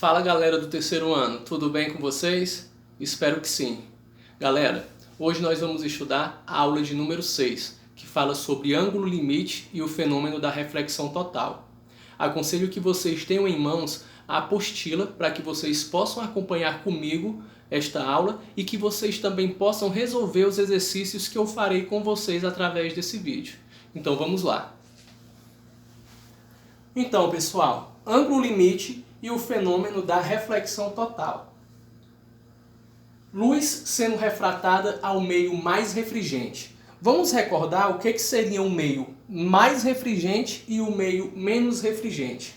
Fala galera do terceiro ano, tudo bem com vocês? Espero que sim. Galera, hoje nós vamos estudar a aula de número 6, que fala sobre ângulo limite e o fenômeno da reflexão total. Aconselho que vocês tenham em mãos a apostila para que vocês possam acompanhar comigo esta aula e que vocês também possam resolver os exercícios que eu farei com vocês através desse vídeo. Então vamos lá. Então, pessoal, ângulo limite e o fenômeno da reflexão total. Luz sendo refratada ao meio mais refringente. Vamos recordar o que seria um meio mais refringente e o meio menos refringente.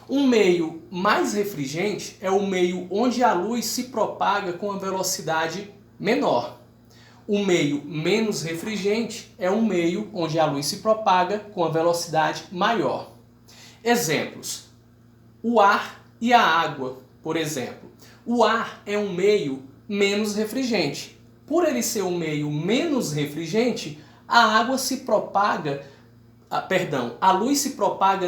Um meio mais refringente é o meio onde a luz se propaga com a velocidade menor. O meio menos refringente é um meio onde a luz se propaga com a velocidade maior. Exemplos: o ar e a água, por exemplo. O ar é um meio menos refringente. Por ele ser um meio menos refringente, a luz se propaga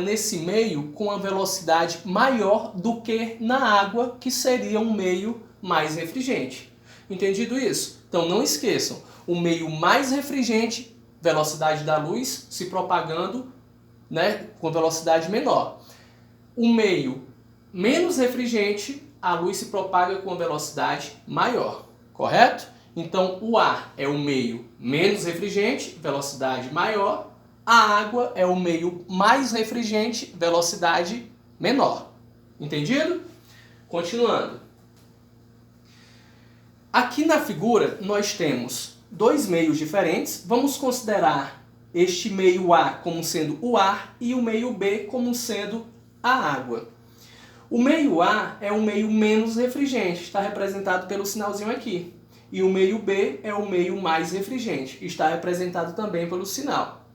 nesse meio com a velocidade maior do que na água, que seria um meio mais refringente. Entendido isso? Então não esqueçam, o meio mais refringente, velocidade da luz se propagando, com velocidade menor. O meio menos refringente, a luz se propaga com velocidade maior, correto? Então o ar é o meio menos refringente, velocidade maior. A água é o meio mais refringente, velocidade menor. Entendido? Continuando. Aqui na figura nós temos dois meios diferentes. Vamos considerar este meio A como sendo o ar e o meio B como sendo a água. O meio A é o meio menos refringente, está representado pelo sinalzinho aqui. E o meio B é o meio mais refringente, está representado também pelo sinal.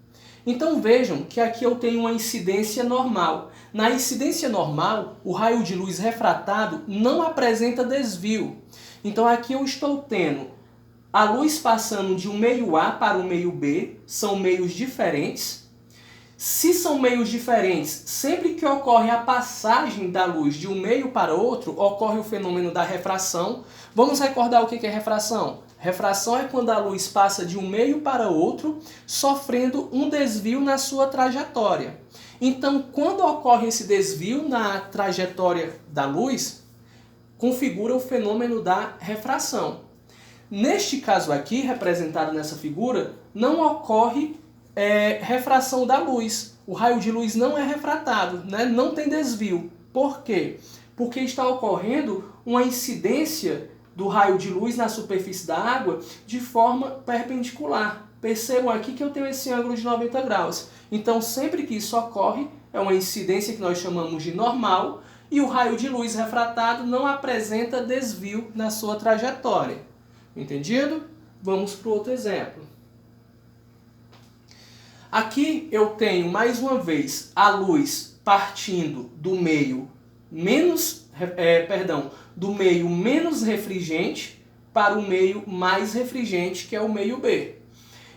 Então vejam que aqui eu tenho uma incidência normal. Na incidência normal, o raio de luz refratado não apresenta desvio. Então aqui eu estou tendo a luz passando de um meio A para o meio B, são meios diferentes. Se são meios diferentes, sempre que ocorre a passagem da luz de um meio para outro, ocorre o fenômeno da refração. Vamos recordar o que é refração? Refração é quando a luz passa de um meio para outro, sofrendo um desvio na sua trajetória. Então, quando ocorre esse desvio na trajetória da luz, configura o fenômeno da refração. Neste caso aqui, representado nessa figura, não ocorre refração da luz. O raio de luz não é refratado, não tem desvio. Por quê? Porque está ocorrendo uma incidência do raio de luz na superfície da água de forma perpendicular. Percebam aqui que eu tenho esse ângulo de 90 graus. Então, sempre que isso ocorre, é uma incidência que nós chamamos de normal, e o raio de luz refratado não apresenta desvio na sua trajetória. Entendido? Vamos para o outro exemplo. Aqui eu tenho, mais uma vez, a luz partindo do meio menos refringente para o meio mais refringente, que é o meio B.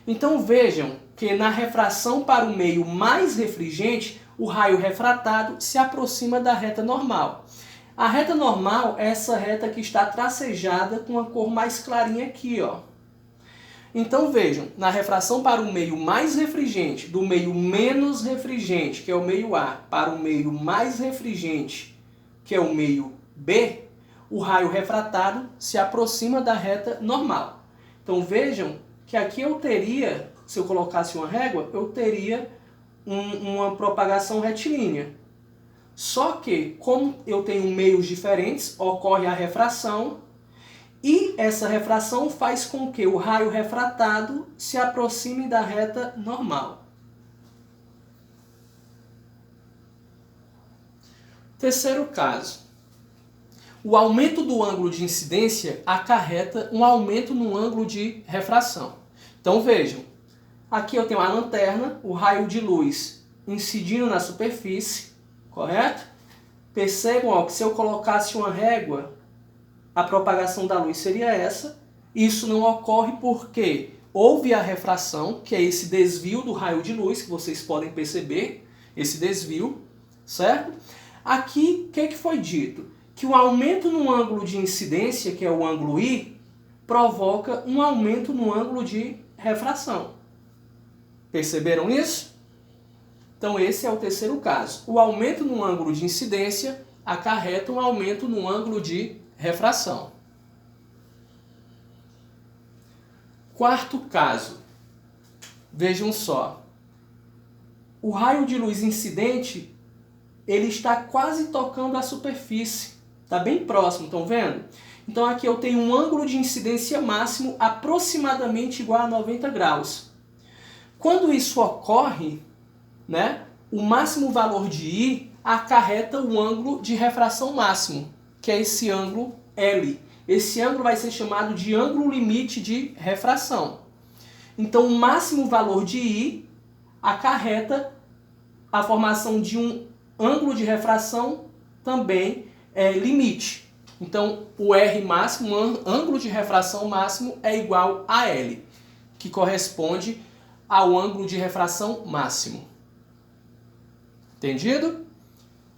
Então vejam que na refração para o meio mais refringente, o raio refratado se aproxima da reta normal. A reta normal é essa reta que está tracejada com a cor mais clarinha aqui, ó. Então vejam, na refração para o meio mais refringente, do meio menos refringente, que é o meio A, para o meio mais refringente, que é o meio B, o raio refratado se aproxima da reta normal. Então vejam que aqui eu teria, se eu colocasse uma régua, eu teria uma propagação retilínea. Só que, como eu tenho meios diferentes, ocorre a refração, e essa refração faz com que o raio refratado se aproxime da reta normal. Terceiro caso. O aumento do ângulo de incidência acarreta um aumento no ângulo de refração. Então vejam, aqui eu tenho a lanterna, o raio de luz incidindo na superfície, correto? Percebam que se eu colocasse uma régua, a propagação da luz seria essa. Isso não ocorre porque houve a refração, que é esse desvio do raio de luz, que vocês podem perceber, esse desvio, certo? Aqui, o que foi dito? que o aumento no ângulo de incidência, que é o ângulo I, provoca um aumento no ângulo de refração. Perceberam isso? Então esse é o terceiro caso. O aumento no ângulo de incidência acarreta um aumento no ângulo de refração. Quarto caso. Vejam só. O raio de luz incidente, ele está quase tocando a superfície. Está bem próximo, estão vendo? Então aqui eu tenho um ângulo de incidência máximo aproximadamente igual a 90 graus. Quando isso ocorre, né, o máximo valor de I acarreta o ângulo de refração máximo, que é esse ângulo L. Esse ângulo vai ser chamado de ângulo limite de refração. Então o máximo valor de I acarreta a formação de um ângulo de refração também limite. Então o R máximo, ângulo de refração máximo, é igual a L, que corresponde ao ângulo de refração máximo. Entendido?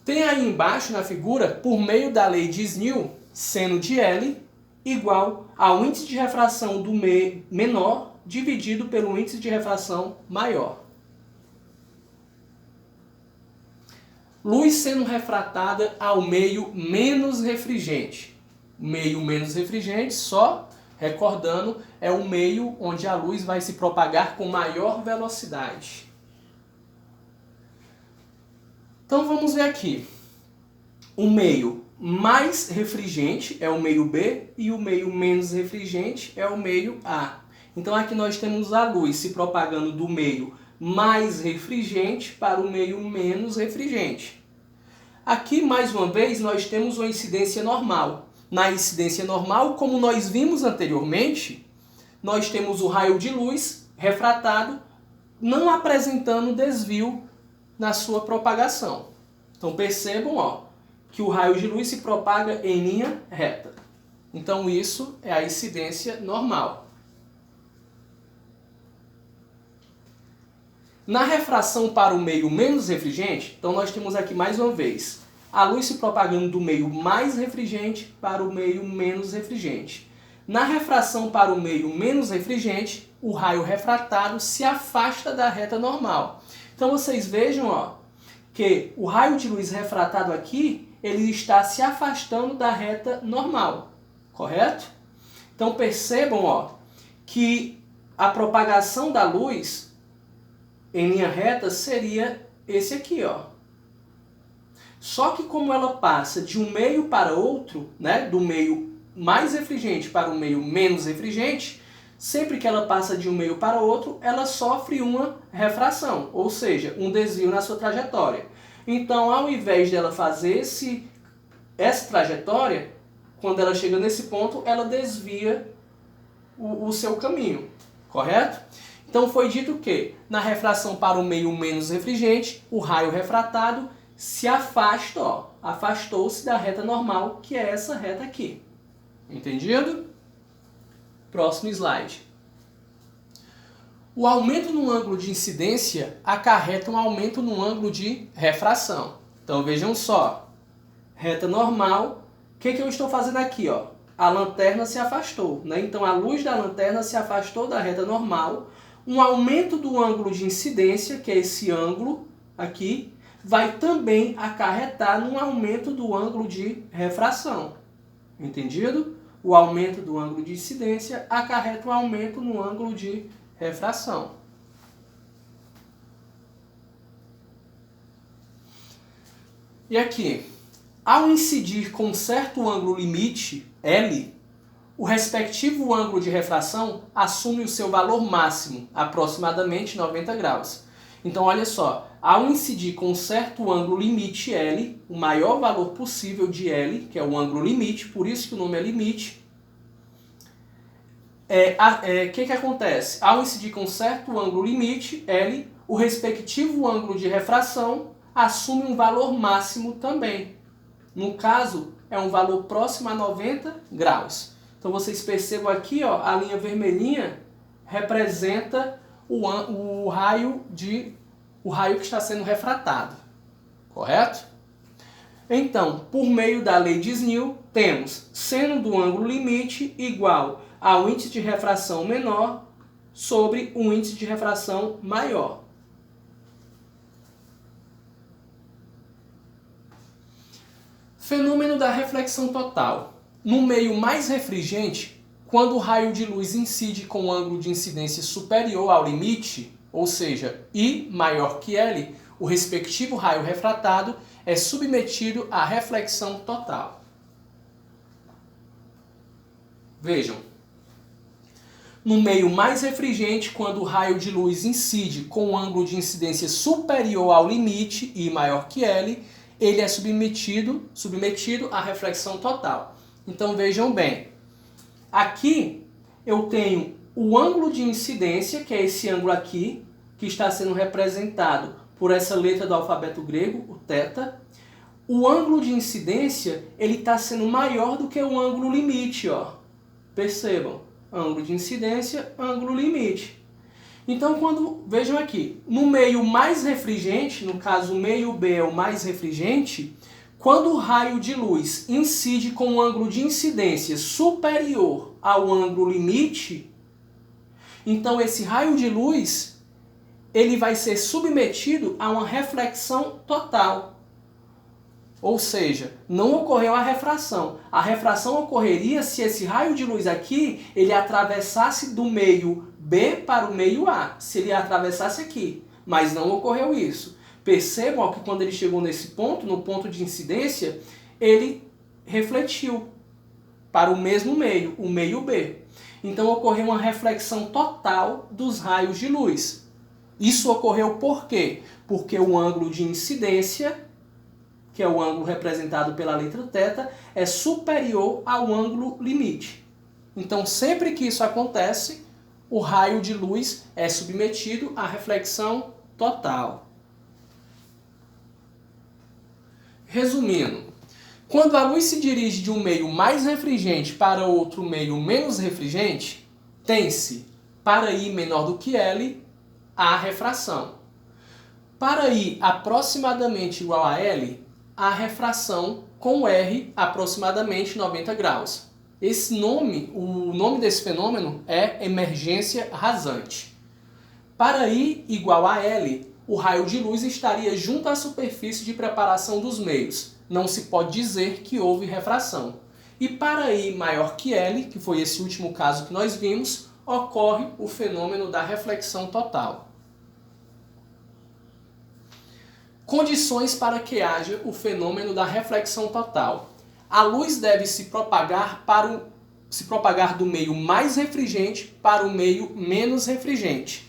Tem aí embaixo na figura, por meio da lei de Snell, seno de L igual ao índice de refração do meio menor dividido pelo índice de refração maior. Luz sendo refratada ao meio menos refringente. Meio menos refringente, só recordando, é o meio onde a luz vai se propagar com maior velocidade. Então vamos ver aqui. O meio mais refringente é o meio B e o meio menos refringente é o meio A. Então aqui nós temos a luz se propagando do meio mais refringente para o meio menos refringente. Aqui, mais uma vez, nós temos uma incidência normal. Na incidência normal, como nós vimos anteriormente, nós temos o raio de luz refratado, não apresentando desvio na sua propagação. Então percebam, ó, que o raio de luz se propaga em linha reta. Então isso é a incidência normal. Na refração para o meio menos refringente, então nós temos aqui mais uma vez a luz se propagando do meio mais refringente para o meio menos refringente. Na refração para o meio menos refringente, o raio refratado se afasta da reta normal. Então vocês vejam, ó, que o raio de luz refratado aqui, ele está se afastando da reta normal, correto? Então percebam, ó, que a propagação da luz em linha reta seria esse aqui, ó. Só que como ela passa de um meio para outro, né, do meio mais refringente para o meio menos refringente, sempre que ela passa de um meio para outro, ela sofre uma refração, ou seja, um desvio na sua trajetória. Então, ao invés dela fazer essa trajetória, quando ela chega nesse ponto, ela desvia o seu caminho, correto? Então foi dito que, na refração para o meio menos refringente, o raio refratado se afasta, ó, afastou-se da reta normal, que é essa reta aqui. Entendido? Próximo slide. O aumento no ângulo de incidência acarreta um aumento no ângulo de refração. Então vejam só, reta normal, o que eu estou fazendo aqui? Ó? A lanterna se afastou, né? Então a luz da lanterna se afastou da reta normal. Um aumento do ângulo de incidência, que é esse ângulo aqui, vai também acarretar num aumento do ângulo de refração. Entendido? O aumento do ângulo de incidência acarreta um aumento no ângulo de refração. E aqui, ao incidir com certo ângulo limite, L, o respectivo ângulo de refração assume o seu valor máximo, aproximadamente 90 graus. Então, olha só, ao incidir com certo ângulo limite L, o maior valor possível de L, que é o ângulo limite, por isso que o nome é limite, que acontece? Ao incidir com certo ângulo limite L, o respectivo ângulo de refração assume um valor máximo também. No caso, é um valor próximo a 90 graus. Então vocês percebam aqui, ó, a linha vermelhinha representa o raio que está sendo refratado, correto? Então, por meio da lei de Snell, temos seno do ângulo limite igual ao índice de refração menor sobre o índice de refração maior. Fenômeno da reflexão total. No meio mais refringente, quando o raio de luz incide com um ângulo de incidência superior ao limite, ou seja, I maior que L, o respectivo raio refratado é submetido à reflexão total. Vejam, no meio mais refringente, quando o raio de luz incide com um ângulo de incidência superior ao limite, I maior que L, ele é submetido à reflexão total. Então vejam bem, aqui eu tenho o ângulo de incidência, que é esse ângulo aqui, que está sendo representado por essa letra do alfabeto grego, o θ. O ângulo de incidência ele está sendo maior do que o ângulo limite, ó. Percebam, ângulo de incidência, ângulo limite. Então, vejam aqui, no meio mais refringente, no caso o meio B é o mais refringente, quando o raio de luz incide com um ângulo de incidência superior ao ângulo limite, então esse raio de luz ele vai ser submetido a uma reflexão total. Ou seja, não ocorreu a refração. A refração ocorreria se esse raio de luz aqui ele atravessasse do meio B para o meio A, se ele atravessasse aqui. Mas não ocorreu isso. Percebam que quando ele chegou nesse ponto, no ponto de incidência, ele refletiu para o mesmo meio, o meio B. Então ocorreu uma reflexão total dos raios de luz. Isso ocorreu por quê? Porque o ângulo de incidência, que é o ângulo representado pela letra θ, é superior ao ângulo limite. Então, sempre que isso acontece, o raio de luz é submetido à reflexão total. Resumindo, quando a luz se dirige de um meio mais refringente para outro meio menos refringente, tem-se, para I menor do que L, a refração. Para I aproximadamente igual a L, a refração com R aproximadamente 90 graus. O nome desse fenômeno é emergência rasante. Para I igual a L, o raio de luz estaria junto à superfície de preparação dos meios. Não se pode dizer que houve refração. E para I maior que L, que foi esse último caso que nós vimos, ocorre o fenômeno da reflexão total. Condições para que haja o fenômeno da reflexão total. A luz deve se propagar do meio mais refringente para o meio menos refringente.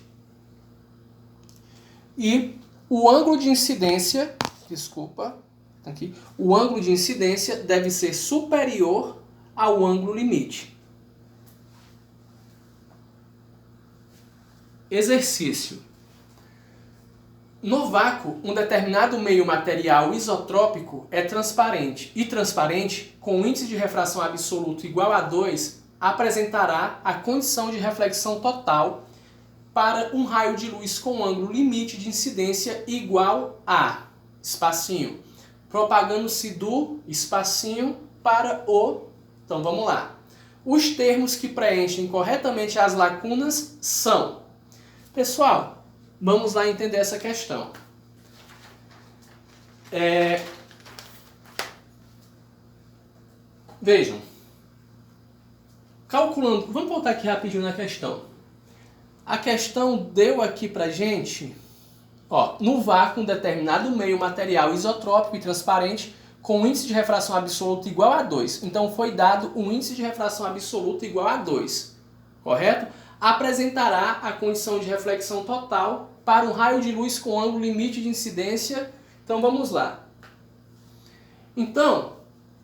E o ângulo de incidência, o ângulo de incidência deve ser superior ao ângulo limite. Exercício. No vácuo, um determinado meio material isotrópico é transparente, e transparente, com um índice de refração absoluto igual a 2, apresentará a condição de reflexão total para um raio de luz com ângulo limite de incidência igual a, espacinho, propagando-se do espacinho para o... Então vamos lá. Os termos que preenchem corretamente as lacunas são... Pessoal, vamos lá entender essa questão. Vejam. Calculando... Vamos voltar aqui rapidinho na questão. A questão deu aqui pra gente... no vácuo, um determinado meio material isotrópico e transparente com um índice de refração absoluta igual a 2. Então foi dado um índice de refração absoluta igual a 2. Correto? Apresentará a condição de reflexão total para um raio de luz com ângulo limite de incidência. Então vamos lá. Então,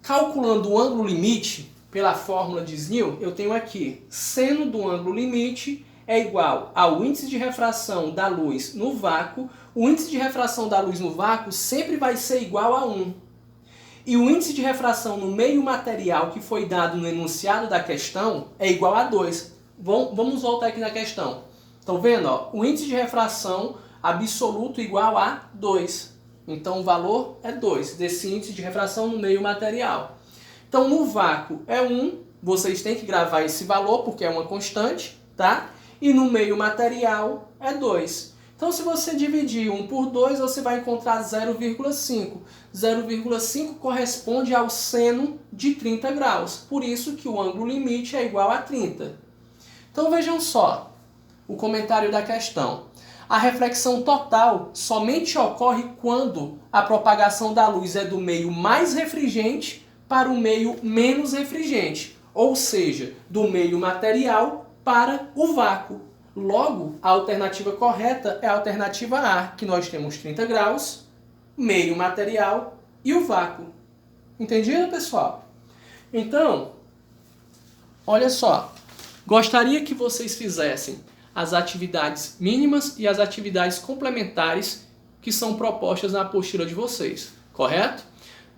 calculando o ângulo limite pela fórmula de Snell, eu tenho aqui seno do ângulo limite é igual ao índice de refração da luz no vácuo. O índice de refração da luz no vácuo sempre vai ser igual a 1. E o índice de refração no meio material que foi dado no enunciado da questão é igual a 2. Vamos voltar aqui na questão. Estão vendo? O índice de refração absoluto igual a 2. Então o valor é 2, desse índice de refração no meio material. Então no vácuo é 1, vocês têm que gravar esse valor porque é uma constante, tá? E no meio material é 2. Então se você dividir 1 por 2, você vai encontrar 0,5. 0,5 corresponde ao seno de 30 graus. Por isso que o ângulo limite é igual a 30. Então vejam só o comentário da questão. A reflexão total somente ocorre quando a propagação da luz é do meio mais refringente para o meio menos refringente, ou seja, do meio material para o vácuo. Logo, a alternativa correta é a alternativa A, que nós temos 30 graus, meio material e o vácuo. Entendido, pessoal? Então, olha só, gostaria que vocês fizessem as atividades mínimas e as atividades complementares que são propostas na apostila de vocês, correto?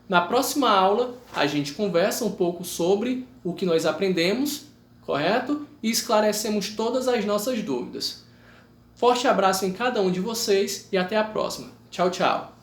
Na próxima aula, a gente conversa um pouco sobre o que nós aprendemos, correto? E esclarecemos todas as nossas dúvidas. Forte abraço em cada um de vocês e até a próxima. Tchau, tchau!